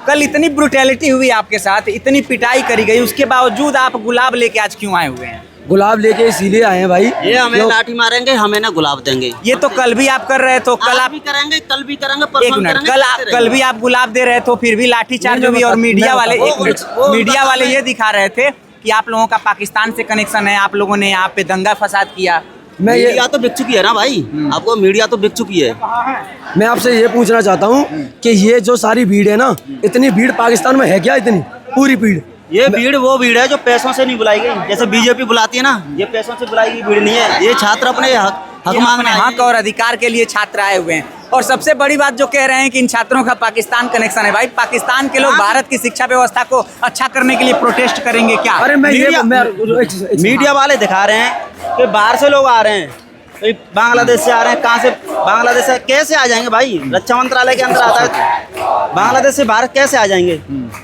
कल इतनी ब्रुटैलिटी हुई आपके साथ, इतनी पिटाई करी गई, उसके बावजूद आप गुलाब लेके आज क्यों आए हुए हैं? गुलाब लेके इसीलिए आए हैं भाई, ये हमें लाठी मारेंगे, हमें ना गुलाब देंगे। ये तो कल भी आप कर रहे थे, कल आप भी करेंगे, कल भी करेंगे, एक परसों मिनट, करेंगे, कल भी आप गुलाब दे रहे थे, फिर भी लाठीचार्ज हुई और मीडिया वाले मीडिया वाले ये दिखा रहे थे कि आप लोगों का पाकिस्तान से कनेक्शन है, आप लोगों ने यहाँ पे दंगा फसाद किया। मीडिया तो बिक चुकी है ना भाई, आपको मीडिया तो बिक चुकी है। मैं आपसे ये पूछना चाहता हूँ कि ये जो सारी भीड़ है ना, इतनी भीड़ पाकिस्तान में है क्या? इतनी पूरी भीड़, ये भीड़ वो भीड़ है जो पैसों से नहीं बुलाई गई, जैसे बीजेपी बुलाती है ना, ये पैसों से बुलाई गई भीड़ नहीं है। ये छात्र अपने हक मांगने, हक और अधिकार के लिए छात्र आए हुए हैं। और सबसे बड़ी बात जो कह रहे हैं कि इन छात्रों का पाकिस्तान कनेक्शन है। भाई, पाकिस्तान के लोग भारत की शिक्षा व्यवस्था को अच्छा करने के लिए प्रोटेस्ट करेंगे क्या? अरे मीडिया वाले दिखा रहे हैं कि बाहर से लोग आ रहे हैं, बांग्लादेश से आ रहे हैं। कहाँ से बांग्लादेश से कैसे आ जाएंगे भाई? रक्षा मंत्रालय के अंदर आता है, बांग्लादेश से भारत कैसे आ जाएंगे?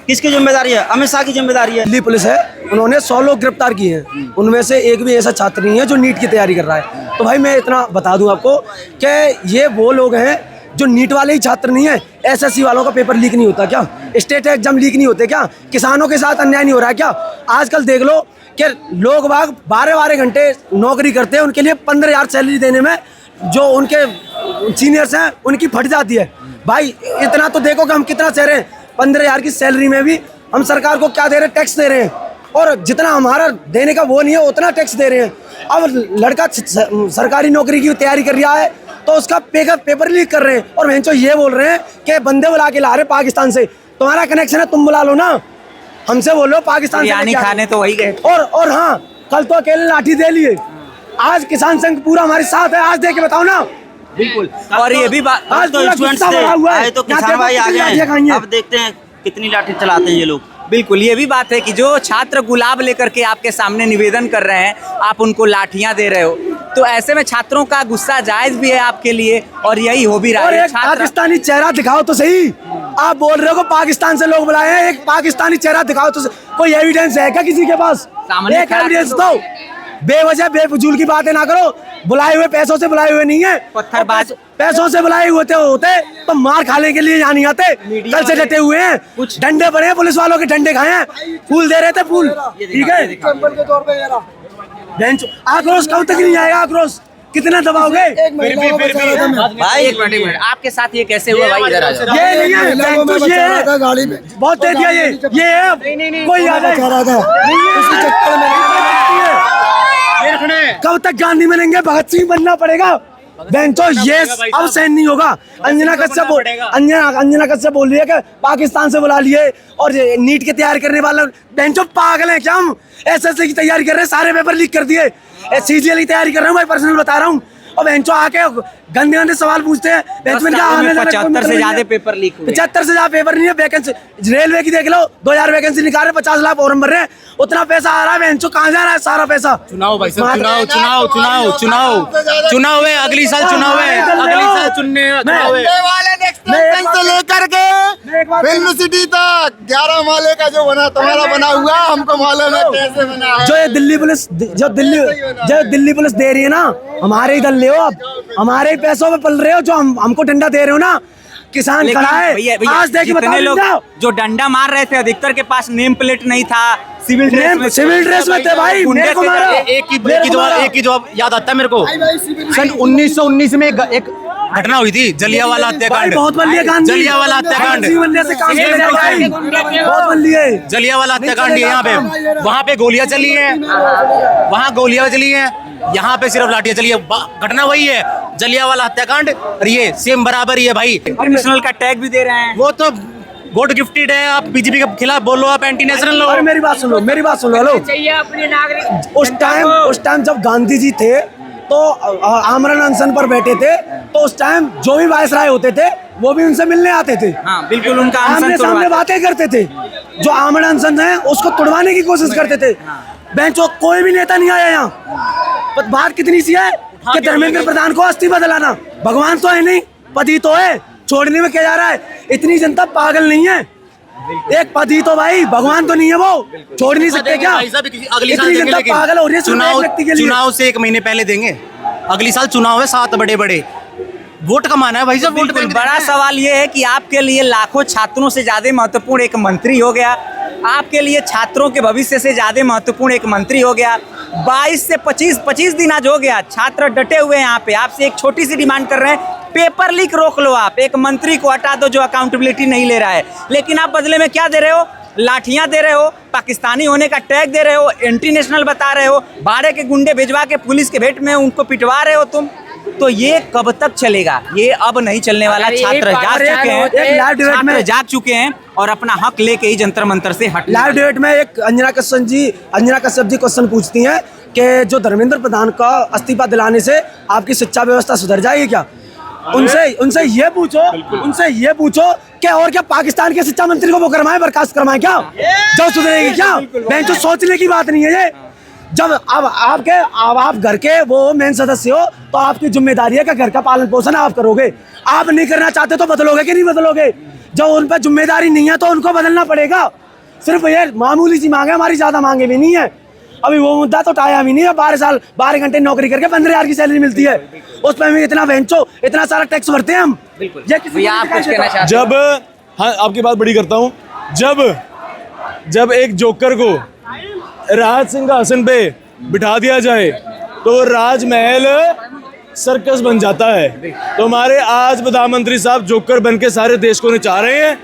किसकी जिम्मेदारी है? अमित शाह की जिम्मेदारी है। दिल्ली पुलिस है, उन्होंने 100 लोग गिरफ्तार किए हैं, उनमें से एक भी ऐसा छात्र नहीं है जो नीट की तैयारी कर रहा है। तो भाई मैं इतना बता दूं आपको कि ये वो लोग हैं जो नीट वाले ही छात्र नहीं है। एसएससी वालों का पेपर लीक नहीं होता क्या? स्टेट एग्जाम लीक नहीं होते क्या? किसानों के साथ अन्याय नहीं हो रहा है क्या? आजकल देख लो कि लोग बाग 12-12 घंटे नौकरी करते हैं, उनके लिए 15,000 सैलरी देने में जो उनके सीनियर्स हैं उनकी फट जाती है। भाई इतना तो देखो कि हम कितना सह रहे हैं, 15,000 की सैलरी में भी हम सरकार को क्या दे रहे हैं? टैक्स दे रहे हैं, और जितना हमारा देने का वो नहीं है उतना टैक्स दे रहे हैं। अब लड़का सरकारी नौकरी की तैयारी कर रहा है तो उसका पेपर लीक कर रहे हैं, और बहनचोद ये बोल रहे हैं कि बंदे बुला के ला रहे पाकिस्तान से। तुम्हारा कनेक्शन है, तुम बुला लो ना, हमसे बोलो पाकिस्तान से खाने तो वही गए। और हाँ, कल तो अकेले लाठी दे लिए, आज किसान संघ पूरा हमारे साथ है। आज देख के बताओ ना। बिल्कुल। और ये भी बात, आज तो स्टूडेंट्स आए तो किसान भाई आ गए, अब देखते हैं कितनी लाठी चलाते हैं ये लोग। बिल्कुल, ये भी बात है कि जो छात्र गुलाब लेकर के आपके सामने निवेदन कर रहे हैं, आप उनको लाठियां दे रहे हो, तो ऐसे में छात्रों का गुस्सा जायज भी है आपके लिए, और यही हो भी रहा है। एक पाकिस्तानी चेहरा दिखाओ तो सही। आप बोल रहे हो पाकिस्तान से लोग बुलाए हैं, एक पाकिस्तानी चेहरा दिखाओ तो कोई एविडेंस है क्या किसी के पास? एक एविडेंस दो। बेवजह बेफजूल की बातें ना करो। बुलाए हुए पैसों से बुलाए हुए नहीं है, पत्थरबाज पैसों से बुलाए होते तो मार खाने के लिए यहाँ नहीं आते। कल से डटे हुए हैं, कुछ डंडे पड़े हैं, पुलिस वालों के डंडे खाए हैं, फूल दे रहे थे, फूल। ठीक है, आक्रोश कब तक नहीं आएगा? आक्रोश कितना दबाओगे? भाई एक मिनट, आपके साथ ये कैसे हुआ भाई? इधर आ जाओ। ये नहीं है, गाड़ी में बहुत दे दिया। ये है कोई याद है? कब तक गांधी बनेंगे? भगत सिंह बनना पड़ेगा। बेंचो ये अब सहन नहीं होगा। अंजना कश्यप बोल रही है कि पाकिस्तान से बुला लिए और नीट की तैयारी करने वाले बेंचो पागल हैं क्या? हम एसएससी की तैयारी कर रहे हैं, सारे पेपर लीक कर दिए। सीजीएल की तैयारी कर रहा हूँ भाई, पर्सनल बता रहा हूँ। और बेंचो आके गंदे गंदे सवाल पूछते हैं। 75 से ज्यादा पेपर लीक हुए। 75 से ज्यादा पेपर नहीं है। वैकेंसी रेलवे की देख लो, 2000 वैकेंसी निकाल रहे, 50 लाख फॉर्म भर रहे हैं। उतना पैसा आ रहा है, बेंचो कहाँ जा रहा है सारा पैसा? चुनाव भाई साहब, चुनाव है, अगली साल चुनाव है, अगली साल चुनाव है। से लेकर के फिल्म सिटी तक 11 माले का जो बना तुम्हारा बना हुआ, हमको मालूम है कैसे बना है। जो ये दिल्ली पुलिस दिल्ली पुलिस दे रही है ना, हमारे इधर ले हो। आप हमारे पैसों में पल रहे हो, जो हमको डंडा दे रहे हो ना। किसान खड़ा है, आज देखिए जितने लोग जो डंडा मार रहे थे, अधिकतर के पास नेम प्लेट नहीं था, सिविल ड्रेस में थे भाई। एक ही जवाब याद आता है मेरे को। सन 1919 में एक घटना हुई थी, जलियांवाला हत्याकांड। बहुत जलियांवाला हत्याकांड, जलियांवाला हत्याकांड यहाँ पे, वहाँ पे गोलियां चली हैं, वहाँ गोलियां चली हैं, यहाँ पे सिर्फ लाठियां चली है। घटना वही है, जलियांवाला हत्याकांड, और ये सेम बराबर ही है भाई। नेशनल का टैग भी दे रहे हैं, वो तो गॉड गिफ्टेड है। आप बीजेपी के खिलाफ बोलो, आप एंटी नेशनल हो। मेरी बात सुनो, हेलो। उस टाइम जब गांधी जी थे तो आमरण अनशन पर बैठे थे, तो उस टाइम जो भी वायसराय होते थे वो भी उनसे मिलने आते थे। हाँ, बिल्कुल, उनका आमने सामने बातें करते थे। जो आमरण अनशन है उसको तोड़वाने की कोशिश करते थे। बेंचो कोई भी नेता नहीं आया यहाँ। बात कितनी सी है कि धर्मेंद्र प्रधान को अस्थिफा दिलाना। भगवान तो है नहीं, पति तो है, छोड़ने में क्या जा रहा है? इतनी जनता पागल नहीं है। एक पति तो भाई, भगवान तो नहीं है, वो छोड़ नहीं सकते क्या? अगली इतनी जनता पागल हो रही है चुनाव से 1 महीने पहले देंगे। अगली साल चुनाव है, 7 बड़े वोट कमाना है भाई साहब, वोट बिल्कुल, बैंक बड़ा सवाल ये है कि आपके लिए लाखों छात्रों से ज्यादा महत्वपूर्ण एक मंत्री हो गया, आपके लिए छात्रों के भविष्य से ज्यादा महत्वपूर्ण एक मंत्री हो गया। 22 से 25 दिन आज हो गया, छात्र डटे हुए हैं यहाँ पे। आपसे एक छोटी सी डिमांड कर रहे हैं, पेपर लीक रोक लो, आप एक मंत्री को हटा दो जो अकाउंटेबिलिटी नहीं ले रहा है, लेकिन आप बदले में क्या दे रहे हो? लाठियां दे रहे हो, पाकिस्तानी होने का टैग दे रहे हो, एंटी नेशनल बता रहे हो, भाड़े के गुंडे भिजवा के पुलिस के भेंट में उनको पिटवा रहे हो तुम। तो ये कब तक चलेगा? ये अब नहीं चलने वाला। छात्र जाग चुके हैं, छात्र जाग चुके हैं और अपना हक लेके ही जंतर मंतर से हट। लाइव डिबेट में एक अंजना कश्यप जी क्वेश्चन पूछती हैं कि जो धर्मेंद्र प्रधान का इस्तीफा दिलाने से आपकी शिक्षा व्यवस्था सुधर जाएगी क्या? उनसे ये पूछो क्या और क्या पाकिस्तान के शिक्षा मंत्री को वो करवाएं, बर्खास्त करवाएं क्या? जो सुधरेगी क्या? बैंक तो सोचने की बात नहीं है ये। जब अब आप घर के वो मेन सदस्य हो तो आपकी जिम्मेदारी है कि घर का पालन पोषण आप करोगे। आप नहीं करना चाहते तो बदलोगे कि नहीं बदलोगे? जब उन पर जिम्मेदारी नहीं है तो उनको बदलना पड़ेगा। सिर्फ ये मामूली सी मांगे, हमारी ज्यादा मांगे भी नहीं है। अभी वो मुद्दा तो उठाया भी नहीं है। 12 घंटे नौकरी करके 15,000 की सैलरी मिलती है, उस पर भी इतना सारा टैक्स भरते हैं हम। जब हाँ आपकी बात बड़ी करता हूँ, जब एक जोकर को राहत सिंहासन पे बिठा दिया जाए तो राजमहल सर्कस बन जाता है। तो हमारे आज प्रधानमंत्री साहब जोकर बन के सारे देश को नचा रहे हैं।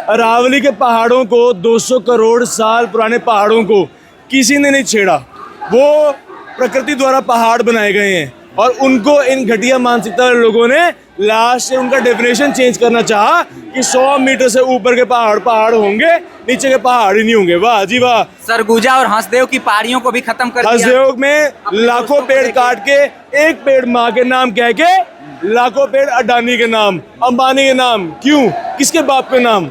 अरावली के पहाड़ों को, 200 करोड़ साल पुराने पहाड़ों को किसी ने नहीं छेड़ा। वो प्रकृति द्वारा पहाड़ बनाए गए हैं और उनको इन घटिया मानसिकता वाले लोगों ने लास्ट से उनका डेफिनेशन चेंज करना चाहा कि 100 मीटर से ऊपर के पहाड़ होंगे, नीचे के पहाड़ ही नहीं होंगे। वाह जी वाह। सरगुजा और हंसदेव की पहाड़ियों को भी खत्म कर दिया। हंसदेव में लाखों पेड़ काट के एक पेड़ माँ के नाम कह के, लाखों पेड़ अडानी के नाम, अंबानी के नाम। क्यों? किसके बाप के नाम?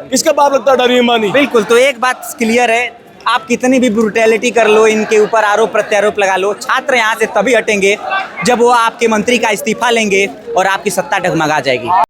किसका बाप लगता है अडानी अंबानी? बिल्कुल, तो एक बात क्लियर है, आप कितनी भी ब्रूटैलिटी कर लो, इनके ऊपर आरोप प्रत्यारोप लगा लो, छात्र यहाँ से तभी हटेंगे जब वो आपके मंत्री का इस्तीफा लेंगे और आपकी सत्ता डगमगा जाएगी।